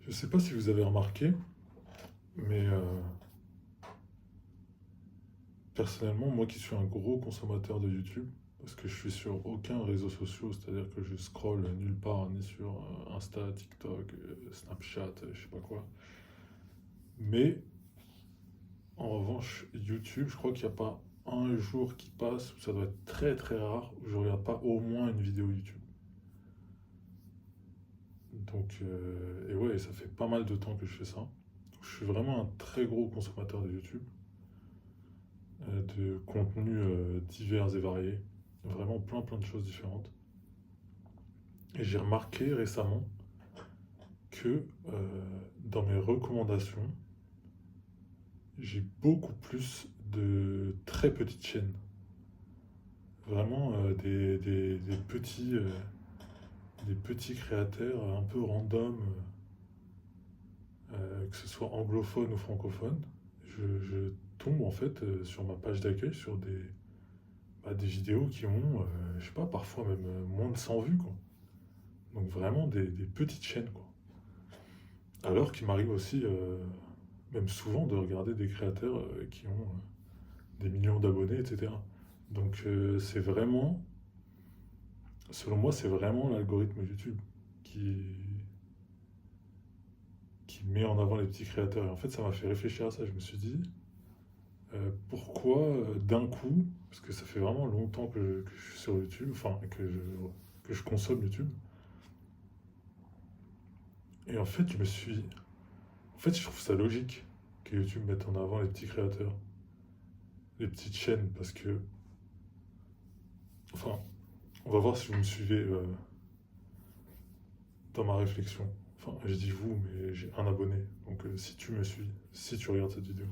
Je sais pas si vous avez remarqué, mais personnellement, moi qui suis un gros consommateur de YouTube, parce que je suis sur aucun réseau social, c'est-à-dire que je scrolle nulle part, ni sur Insta, TikTok, Snapchat, je sais pas quoi. Mais en revanche, YouTube, je crois qu'il n'y a pas un jour qui passe, où ça doit être très très rare, où je regarde pas au moins une vidéo YouTube. Donc, et ouais, ça fait pas mal de temps que je fais ça. Je suis vraiment un très gros consommateur de YouTube. De contenus divers et variés, vraiment plein de choses différentes. Et j'ai remarqué récemment que dans mes recommandations, j'ai beaucoup plus de très petites chaînes. Vraiment des petits créateurs un peu random, que ce soit anglophone ou francophone. Je tombe en fait sur ma page d'accueil sur des vidéos qui ont, je sais pas, parfois même moins de 100 vues, quoi. Donc vraiment des petites chaînes, quoi. Alors qu'il m'arrive aussi, même souvent, de regarder des créateurs qui ont des millions d'abonnés, etc. Donc c'est vraiment, selon moi, c'est vraiment l'algorithme YouTube qui, qui met en avant les petits créateurs. Et en fait, ça m'a fait réfléchir à ça. Je me suis dit, pourquoi d'un coup, parce que ça fait vraiment longtemps que je suis sur YouTube, enfin que je consomme YouTube, et en fait, en fait, je trouve ça logique que YouTube mette en avant les petits créateurs, les petites chaînes, parce que, enfin, on va voir si vous me suivez dans ma réflexion. Enfin, je dis vous, mais j'ai un abonné. Donc si tu me suis, si tu regardes cette vidéo.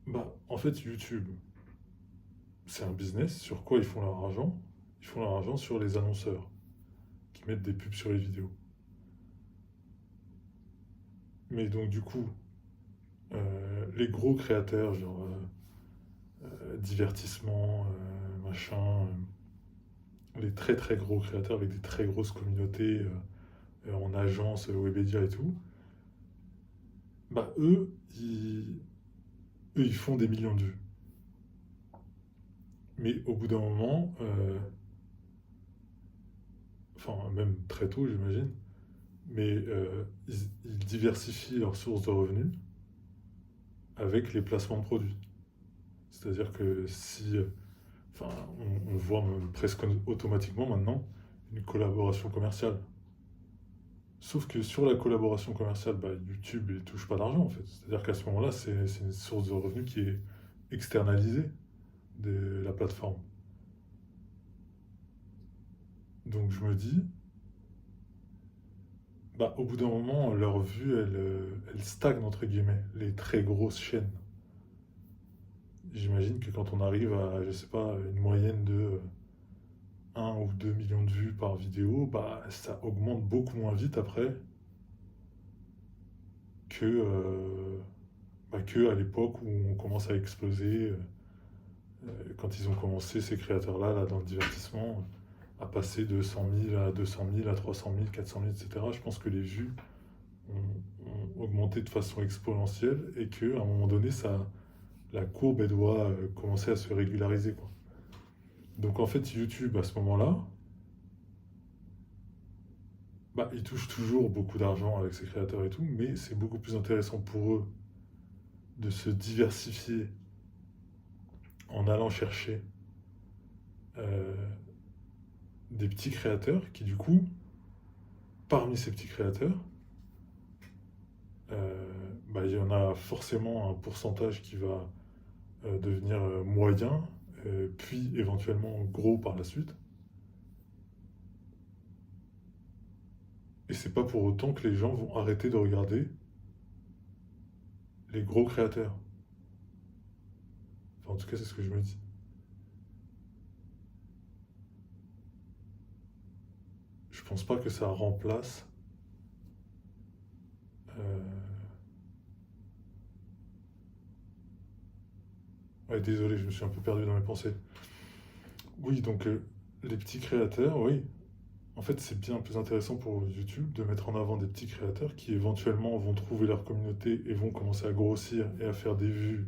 Bah, en fait, YouTube, c'est un business. Sur quoi ils font leur argent? Ils font leur argent sur les annonceurs qui mettent des pubs sur les vidéos. Mais donc, du coup, les gros créateurs, genre divertissement, machin, les très très gros créateurs avec des très grosses communautés en agence, Webedia et tout, bah eux, ils font des millions de vues. Mais au bout d'un moment, enfin même très tôt j'imagine, mais ils diversifient leurs sources de revenus avec les placements de produits. C'est-à-dire que si, enfin on voit même presque automatiquement maintenant une collaboration commerciale. Sauf que sur la collaboration commerciale, bah, YouTube ne touche pas d'argent en fait. C'est-à-dire qu'à ce moment-là, c'est une source de revenus qui est externalisée de la plateforme. Donc je me dis, bah, au bout d'un moment, leur vue, elle stagne, entre guillemets, les très grosses chaînes. J'imagine que quand on arrive à, je sais pas, une moyenne de 1 ou 2 millions de vues par vidéo, bah, ça augmente beaucoup moins vite après que, que à l'époque où on commence à exploser, quand ils ont commencé, ces créateurs-là, là, dans le divertissement, à passer de 100 000 à 200 000 à 300 000, 400 000, etc. Je pense que les vues ont augmenté de façon exponentielle et qu'à un moment donné, la courbe elle doit commencer à se régulariser, quoi. Donc en fait, YouTube, à ce moment-là, bah, ils touchent toujours beaucoup d'argent avec ses créateurs et tout, mais c'est beaucoup plus intéressant pour eux de se diversifier en allant chercher euh, des petits créateurs qui, du coup, parmi ces petits créateurs, bah, il y en a forcément un pourcentage qui va devenir moyen, puis éventuellement gros par la suite. Et c'est pas pour autant que les gens vont arrêter de regarder les gros créateurs. Enfin, en tout cas, c'est ce que je me dis. Je pense pas que ça remplace. euh, Ouais, désolé, je me suis un peu perdu dans mes pensées. Oui, donc les petits créateurs, oui, en fait, c'est bien plus intéressant pour YouTube de mettre en avant des petits créateurs qui éventuellement vont trouver leur communauté et vont commencer à grossir et à faire des vues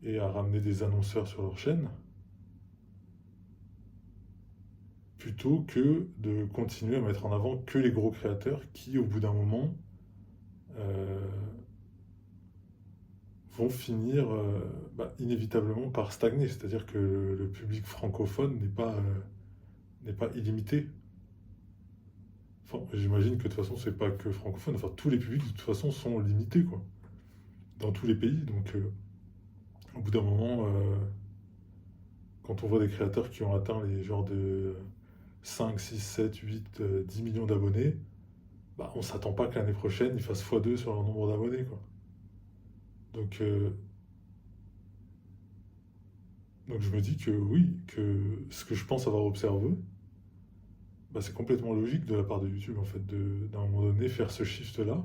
et à ramener des annonceurs sur leur chaîne, plutôt que de continuer à mettre en avant que les gros créateurs qui, au bout d'un moment, euh, vont finir inévitablement par stagner. C'est-à-dire que le public francophone n'est pas illimité. Enfin, j'imagine que de toute façon, c'est pas que francophone. Enfin, tous les publics, de toute façon, sont limités, quoi. Dans tous les pays. Donc, au bout d'un moment, quand on voit des créateurs qui ont atteint les genres de 5, 6, 7, 8, 10 millions d'abonnés, bah, on s'attend pas que l'année prochaine, ils fassent x2 sur leur nombre d'abonnés, quoi. Donc, donc je me dis que oui, que ce que je pense avoir observé, bah, c'est complètement logique de la part de YouTube, en fait, d'un moment donné, faire ce shift-là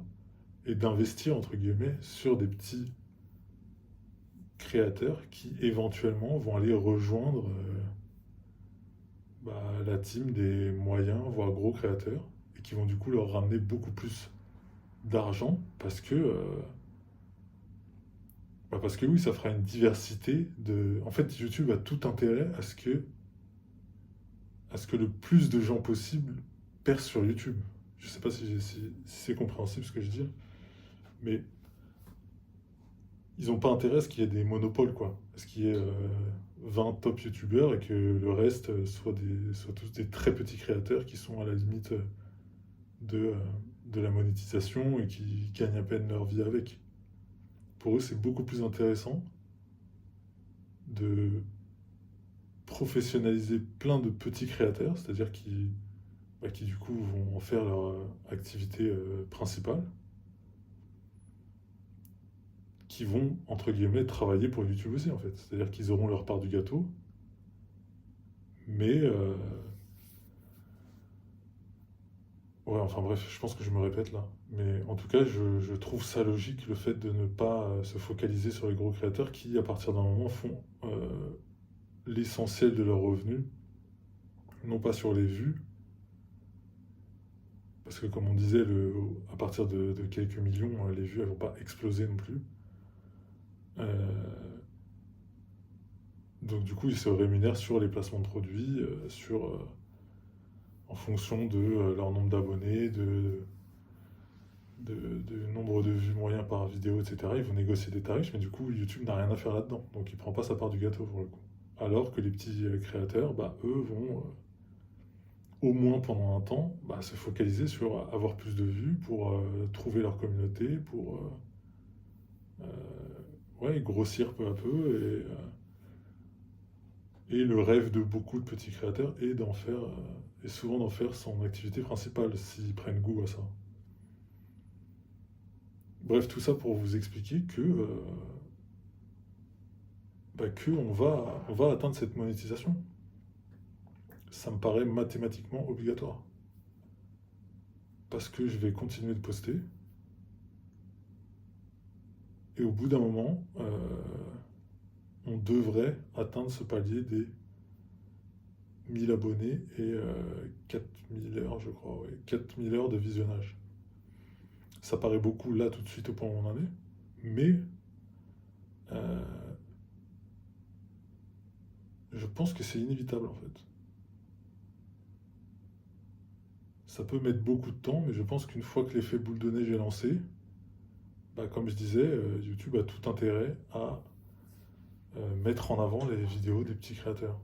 et d'investir, entre guillemets, sur des petits créateurs qui, éventuellement, vont aller rejoindre la team des moyens, voire gros créateurs, et qui vont du coup leur ramener beaucoup plus d'argent parce que oui, ça fera une diversité de. En fait, YouTube a tout intérêt à ce que le plus de gens possible percent sur YouTube. Je sais pas si c'est compréhensible ce que je dis, mais ils n'ont pas intérêt à ce qu'il y ait des monopoles, quoi. À ce qu'il y ait 20 top YouTubeurs et que le reste soit tous des très petits créateurs qui sont à la limite de, euh, de la monétisation et qui gagnent à peine leur vie avec. Pour eux, c'est beaucoup plus intéressant de professionnaliser plein de petits créateurs, c'est-à-dire qui du coup vont en faire leur activité principale, qui vont, entre guillemets, travailler pour YouTube aussi, en fait. C'est-à-dire qu'ils auront leur part du gâteau, mais... ouais, enfin bref, je pense que je me répète là. Mais en tout cas, je trouve ça logique, le fait de ne pas se focaliser sur les gros créateurs qui, à partir d'un moment, font l'essentiel de leurs revenus, non pas sur les vues, parce que comme on disait, à partir de quelques millions, les vues, elles vont pas exploser non plus. Euh, donc du coup, ils se rémunèrent sur les placements de produits, en fonction de leur nombre d'abonnés, de nombre de vues moyens par vidéo, etc. Ils vont négocier des tarifs, mais du coup, YouTube n'a rien à faire là-dedans. Donc, il prend pas sa part du gâteau pour le coup. Alors que les petits créateurs, eux, vont, au moins pendant un temps, se focaliser sur avoir plus de vues pour trouver leur communauté, pour ouais, grossir peu à peu. Et le rêve de beaucoup de petits créateurs est est souvent d'en faire son activité principale, s'ils prennent goût à ça. Bref, tout ça pour vous expliquer que on va atteindre cette monétisation. Ça me paraît mathématiquement obligatoire. Parce que je vais continuer de poster. Et au bout d'un moment, on devrait atteindre ce palier des 1000 abonnés et 4000 heures, je crois. Ouais, 4000 heures de visionnage. Ça paraît beaucoup là tout de suite au point où on en est. Mais euh, je pense que c'est inévitable en fait. Ça peut mettre beaucoup de temps, mais je pense qu'une fois que l'effet boule de neige est lancé, comme je disais, YouTube a tout intérêt à mettre en avant les vidéos des petits créateurs,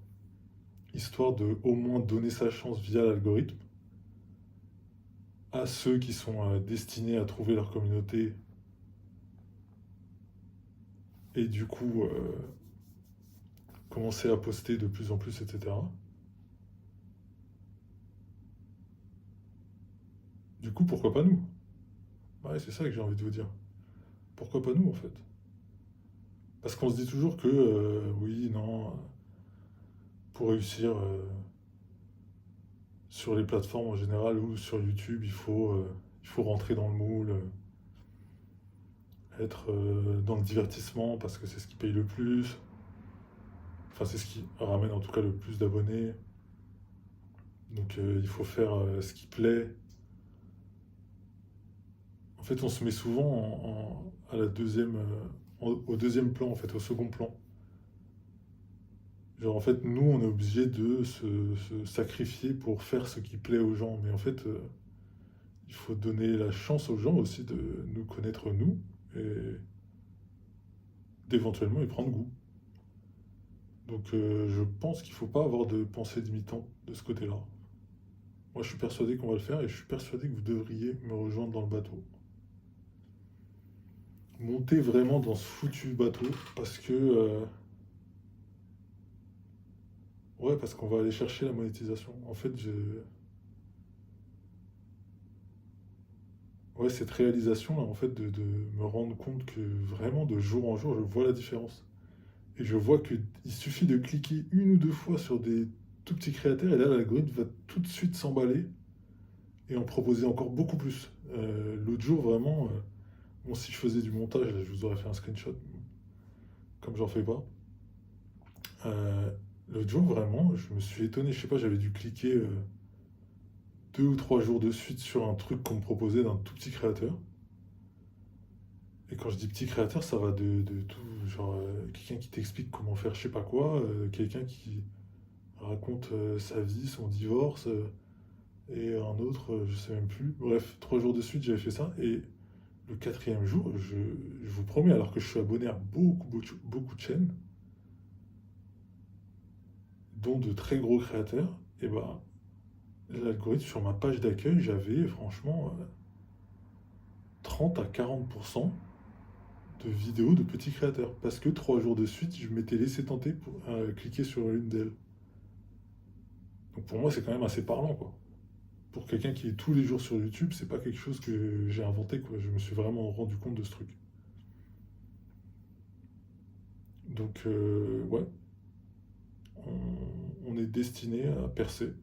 histoire de au moins donner sa chance via l'algorithme à ceux qui sont destinés à trouver leur communauté et du coup commencer à poster de plus en plus, etc. Du coup, pourquoi pas nous? Ouais, c'est ça que j'ai envie de vous dire. Pourquoi pas nous en fait? Parce qu'on se dit toujours que oui, non, pour réussir sur les plateformes en général ou sur YouTube, il faut rentrer dans le moule, être dans le divertissement parce que c'est ce qui paye le plus. Enfin, c'est ce qui ramène en tout cas le plus d'abonnés. Donc il faut faire ce qui plaît. En fait, on se met souvent à la deuxième, au deuxième plan, en fait, au second plan. Genre, en fait, nous, on est obligé de se sacrifier pour faire ce qui plaît aux gens. Mais en fait, il faut donner la chance aux gens aussi de nous connaître nous et d'éventuellement y prendre goût. Donc, je pense qu'il ne faut pas avoir de pensée limitante de ce côté-là. Moi, je suis persuadé qu'on va le faire et je suis persuadé que vous devriez me rejoindre dans le bateau. Montez vraiment dans ce foutu bateau parce que ouais, parce qu'on va aller chercher la monétisation. En fait, ouais, cette réalisation là, en fait, de me rendre compte que vraiment de jour en jour, je vois la différence. Et je vois qu'il suffit de cliquer une ou deux fois sur des tout petits créateurs et là, l'algorithme va tout de suite s'emballer et en proposer encore beaucoup plus. L'autre jour, vraiment, bon, si je faisais du montage, là, je vous aurais fait un screenshot, comme j'en fais pas. Euh, L'autre jour, vraiment, je me suis étonné, je sais pas, j'avais dû cliquer 2 ou 3 jours de suite sur un truc qu'on me proposait d'un tout petit créateur. Et quand je dis petit créateur, ça va de tout, genre quelqu'un qui t'explique comment faire je sais pas quoi, quelqu'un qui raconte sa vie, son divorce, et un autre, je sais même plus. Bref, 3 jours de suite, j'avais fait ça. Et le quatrième jour, je vous promets, alors que je suis abonné à beaucoup de chaînes, dont de très gros créateurs, et ben l'algorithme sur ma page d'accueil, j'avais franchement 30 à 40% de vidéos de petits créateurs. Parce que 3 jours de suite, je m'étais laissé tenter pour cliquer sur l'une d'elles. Donc pour moi, c'est quand même assez parlant, quoi. Pour quelqu'un qui est tous les jours sur YouTube, c'est pas quelque chose que j'ai inventé, quoi. Je me suis vraiment rendu compte de ce truc. Donc, ouais, on est destiné à percer.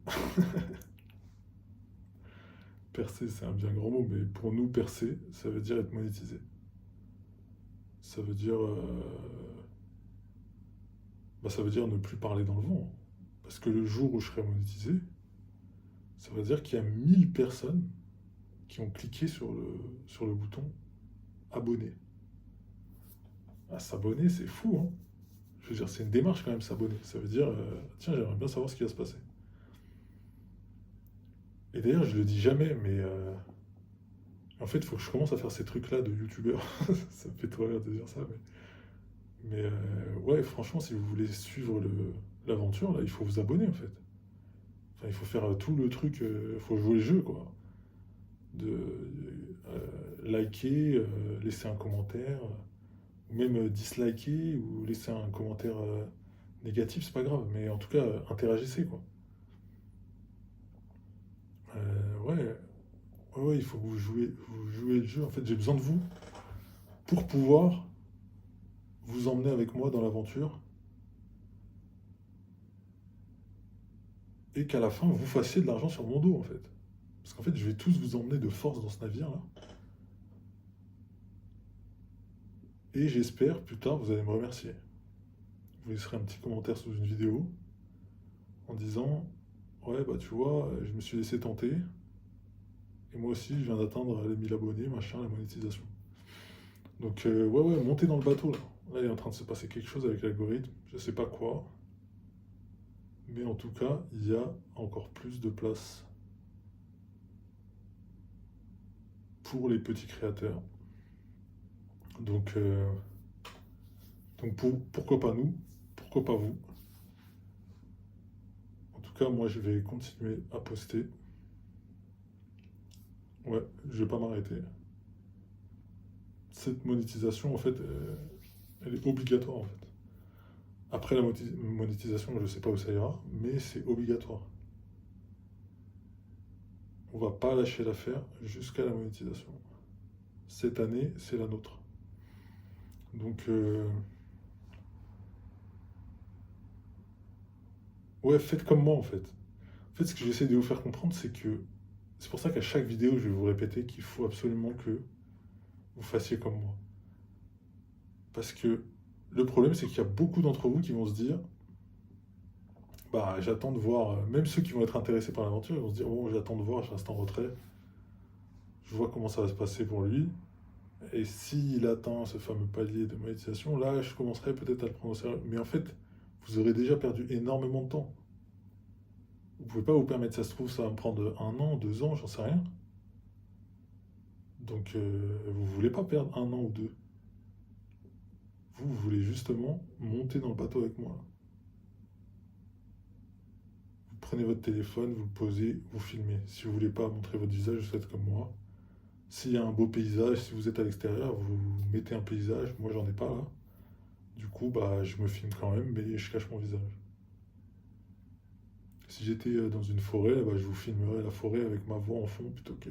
Percer, c'est un bien grand mot, mais pour nous, percer, ça veut dire être monétisé. Ça veut dire, bah, ça veut dire ne plus parler dans le vent. Parce que le jour où je serai monétisé, ça veut dire qu'il y a 1000 personnes qui ont cliqué sur le bouton abonner. Ah, s'abonner, c'est fou, hein. Je veux dire, c'est une démarche quand même, s'abonner. Ça veut dire, tiens, j'aimerais bien savoir ce qui va se passer. Et d'ailleurs, je le dis jamais, mais en fait, il faut que je commence à faire ces trucs-là de youtubeur. Ça me fait trop rire de dire ça, mais ouais, franchement, si vous voulez suivre l'aventure, là, il faut vous abonner en fait. Enfin, il faut faire tout le truc, il faut jouer le jeu, quoi. De liker, laisser un commentaire, ou même disliker ou laisser un commentaire négatif, c'est pas grave, mais en tout cas, interagissez, quoi. Ouais, ouais, ouais, il faut que vous jouez le jeu. En fait, j'ai besoin de vous pour pouvoir vous emmener avec moi dans l'aventure et qu'à la fin, vous fassiez de l'argent sur mon dos, en fait. Parce qu'en fait, je vais tous vous emmener de force dans ce navire-là. Et j'espère, plus tard, vous allez me remercier. Vous laisserez un petit commentaire sous une vidéo en disant, ouais, bah tu vois, je me suis laissé tenter. Et moi aussi, je viens d'atteindre les 1000 abonnés, machin, la monétisation. Donc, ouais, ouais, montez dans le bateau, là. Là, il est en train de se passer quelque chose avec l'algorithme. Je sais pas quoi. Mais en tout cas, il y a encore plus de place pour les petits créateurs. Donc, pourquoi pas nous? Pourquoi pas vous? En tout cas, moi, je vais continuer à poster. Ouais, je vais pas m'arrêter. Cette monétisation, en fait, elle est obligatoire, en fait. Après la monétisation, je sais pas où ça ira, mais c'est obligatoire. On va pas lâcher l'affaire jusqu'à la monétisation. Cette année, c'est la nôtre. Donc, ouais, faites comme moi, en fait. En fait, ce que j'essaie de vous faire comprendre, c'est que c'est pour ça qu'à chaque vidéo, je vais vous répéter qu'il faut absolument que vous fassiez comme moi. Parce que le problème, c'est qu'il y a beaucoup d'entre vous qui vont se dire, Bah, j'attends de voir, même ceux qui vont être intéressés par l'aventure, ils vont se dire, bon, j'attends de voir, je reste en retrait, je vois comment ça va se passer pour lui, et s'il atteint ce fameux palier de monétisation, là, je commencerai peut-être à le prendre au sérieux. Mais en fait, vous aurez déjà perdu énormément de temps. Vous pouvez pas vous permettre, ça se trouve, ça va me prendre 1 an, 2 ans, j'en sais rien. Donc, vous voulez pas perdre 1 an ou 2. Vous voulez justement monter dans le bateau avec moi. Vous prenez votre téléphone, vous le posez, vous filmez. Si vous voulez pas montrer votre visage, vous faites comme moi. S'il y a un beau paysage, si vous êtes à l'extérieur, vous mettez un paysage. Moi, j'en ai pas là. Du coup, bah, je me filme quand même, mais je cache mon visage. Si j'étais dans une forêt, bah, je vous filmerais la forêt avec ma voix en fond plutôt que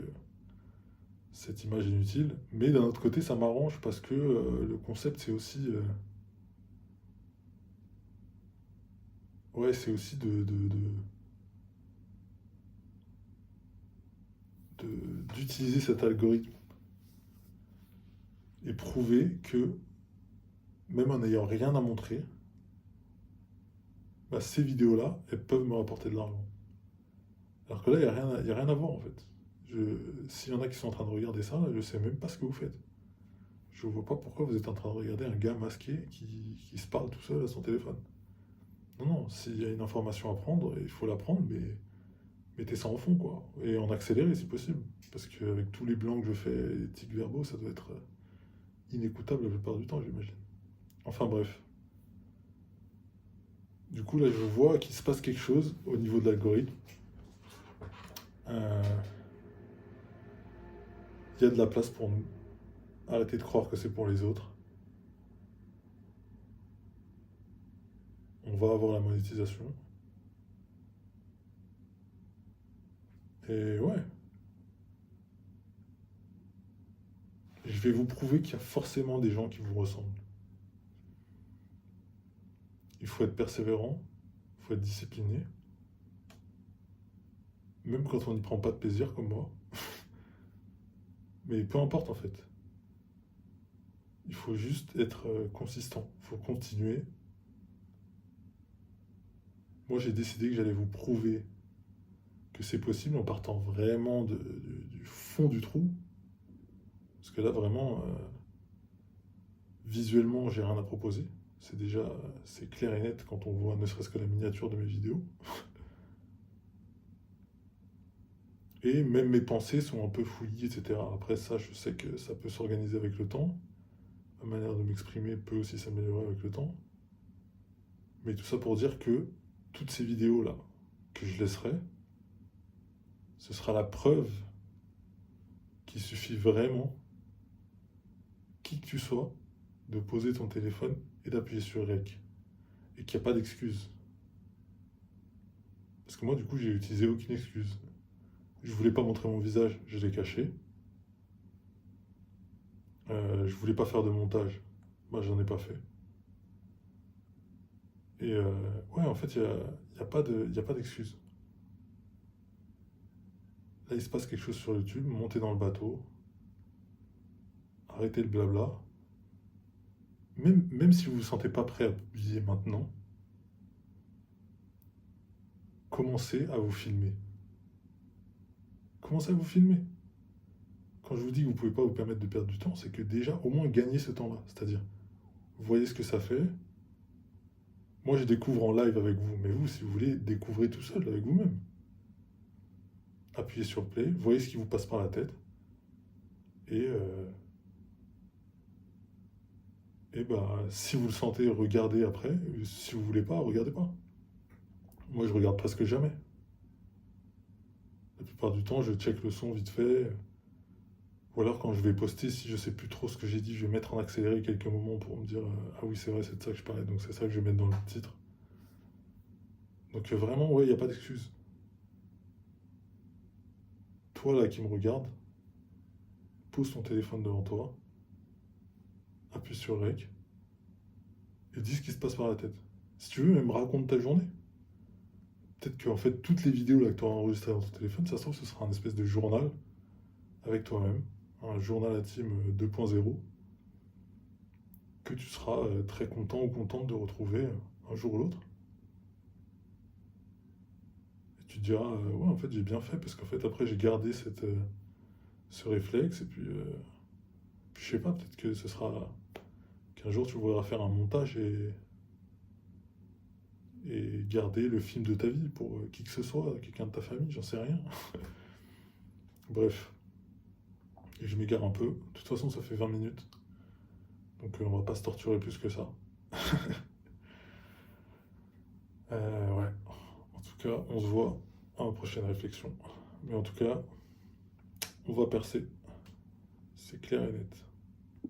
cette image inutile. Mais d'un autre côté, ça m'arrange parce que le concept, c'est aussi, ouais, c'est aussi d'utiliser cet algorithme et prouver que même en n'ayant rien à montrer, bah, ces vidéos-là, elles peuvent me rapporter de l'argent. Alors que là, y a rien à voir en fait. S'il y en a qui sont en train de regarder ça, je sais même pas ce que vous faites. Je vois pas pourquoi vous êtes en train de regarder un gars masqué qui se parle tout seul à son téléphone. Non, non, s'il y a une information à prendre, il faut la prendre, mais mettez ça en fond, quoi. Et en accéléré si possible. Parce qu'avec tous les blancs que je fais, les tics verbaux, ça doit être inécoutable la plupart du temps, j'imagine. Enfin bref. Du coup, là, je vois qu'il se passe quelque chose au niveau de l'algorithme. Euh, Il y a de la place pour nous. Arrêtez de croire que c'est pour les autres. On va avoir la monétisation. Et ouais, je vais vous prouver qu'il y a forcément des gens qui vous ressemblent. Il faut être persévérant, il faut être discipliné, même quand on n'y prend pas de plaisir comme moi. Mais peu importe en fait. Il faut juste être consistant. Il faut continuer. Moi, j'ai décidé que j'allais vous prouver que c'est possible en partant vraiment du fond du trou. Parce que là, vraiment, visuellement, j'ai rien à proposer. C'est déjà, c'est clair et net quand on voit ne serait-ce que la miniature de mes vidéos. Et même mes pensées sont un peu fouillies, etc. Après ça, je sais que ça peut s'organiser avec le temps. Ma manière de m'exprimer peut aussi s'améliorer avec le temps. Mais tout ça pour dire que toutes ces vidéos-là que je laisserai, ce sera la preuve qu'il suffit vraiment, qui que tu sois, de poser ton téléphone et d'appuyer sur REC. Et qu'il n'y a pas d'excuse. Parce que moi, du coup, j'ai utilisé aucune excuse. Je voulais pas montrer mon visage, je l'ai caché. Je voulais pas faire de montage, bah j'en ai pas fait. Et ouais, en fait, y a pas d'excuse. Là, il se passe quelque chose sur YouTube, montez dans le bateau, arrêtez le blabla. Même si vous ne vous sentez pas prêt à publier maintenant, commencez à vous filmer. Commencez à vous filmer. Quand je vous dis que vous ne pouvez pas vous permettre de perdre du temps, c'est que déjà, au moins, gagnez ce temps-là. C'est-à-dire, vous voyez ce que ça fait. Moi, je découvre en live avec vous, mais vous, si vous voulez, découvrez tout seul avec vous-même. Appuyez sur play, voyez ce qui vous passe par la tête, et, euh, et bah, si vous le sentez, regardez après. Si vous voulez pas, regardez pas. Moi, je regarde presque jamais. La plupart du temps, je check le son vite fait. Ou alors quand je vais poster, si je sais plus trop ce que j'ai dit, je vais mettre en accéléré quelques moments pour me dire ah oui c'est vrai c'est de ça que je parlais, donc c'est ça que je vais mettre dans le titre. Donc vraiment ouais, il n'y a pas d'excuse. Toi là qui me regarde, pose ton téléphone devant toi, appuie sur REC et dis ce qui se passe par la tête. Si tu veux, même raconte ta journée. Peut-être qu'en fait toutes les vidéos là que tu auras enregistrées dans ton téléphone, ça se trouve ce sera un espèce de journal avec toi-même, un journal intime 2.0 que tu seras très content ou contente de retrouver un jour ou l'autre. tu te diras, ouais, en fait, j'ai bien fait, parce qu'en fait, après, j'ai gardé ce réflexe, et puis je sais pas, peut-être que ce sera qu'un jour, tu voudras faire un montage et garder le film de ta vie pour qui que ce soit, quelqu'un de ta famille, j'en sais rien. Bref, et je m'égare un peu. De toute façon, ça fait 20 minutes, donc on va pas se torturer plus que ça. Ouais, en tout cas, on se voit à ma prochaine réflexion. Mais en tout cas, on va percer, c'est clair et net.